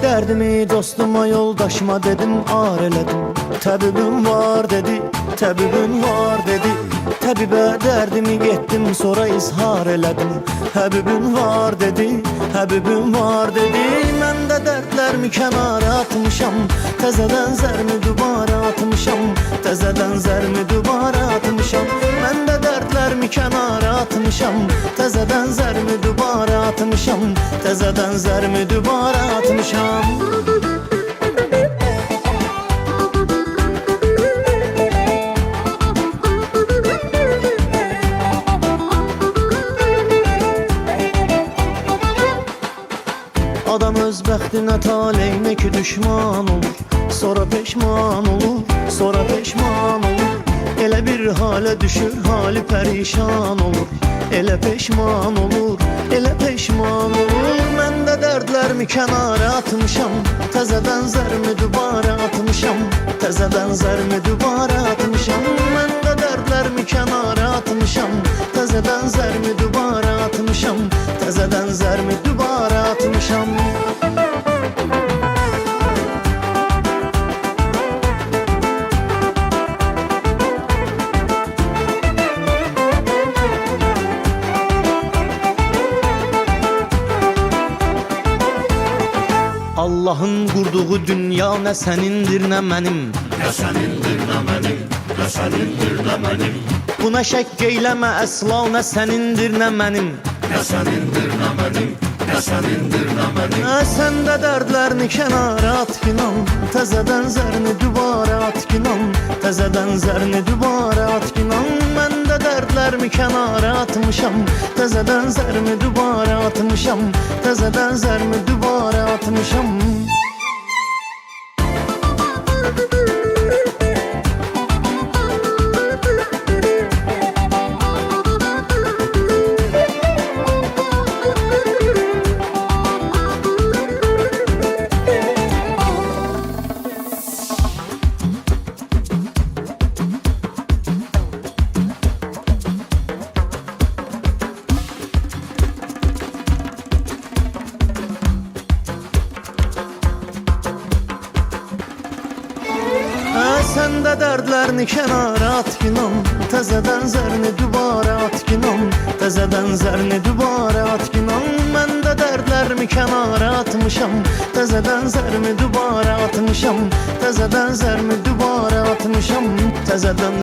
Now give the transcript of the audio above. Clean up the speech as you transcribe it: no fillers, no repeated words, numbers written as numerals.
Dərdimi dostuma, yoldaşıma dedim, ar elədim. Təbibim var dedi, təbibim var dedi. Təbibə dərdimi getdim, sonra izhar elədim. Həbibim var dedi, həbibim var dedi. Mən də dərdlərimi kənara atmışam, təzədən zərmi dubara atmışam, təzədən zərmi dubara atmışam. Mən də dərdlərimi kənara atmışam, təzədən zərmi dubara atmışam, təzədən zərmi dubara atmışam. Adam öz bəxtinə, taleyinə ki düşman olur, sonra peşman olur, sonra peşman olur. Elə bir halə düşür, hali pərişan olur, elə peşman olur, elə peşman olur. Mən də dərdlərimi kənara atmışam, təzədən zərmi dubara atmışam, təzədən zərmi dubara atmışam. Mən də dərdlərimi kənara atmışam, təzədən zərmi dubara atmışam, təzədən zərmi dubara atmışam. Allah'ın qurduğu dünya nə sənindir, nə mənim. Nə sənindir, nə mənim, nə sənindir, nə mənim. Buna şək eyləmə əsla, nə sənindir, nə mənim. Nə sənindir, nə mənim, nə sənindir, nə mənim. Sən də dərdlərini kənara at kinan, təzədən zərini dubara at kinan, təzədən zərini dubara at kinan. Mən də dərdlərimi kənara atmışam, təzədən zərimi dubara atmışam, təzədən zərimi dubara atmışam. Sən də dərdlərini kənara at kinan, təzədən zərini dubara at kinan, təzədən zərini dubara at kinan. Mən də dərdlərimi kənara atmışam, təzədən zərimi dubara atmışam, təzədən zərimi dubara atmışam, təzədən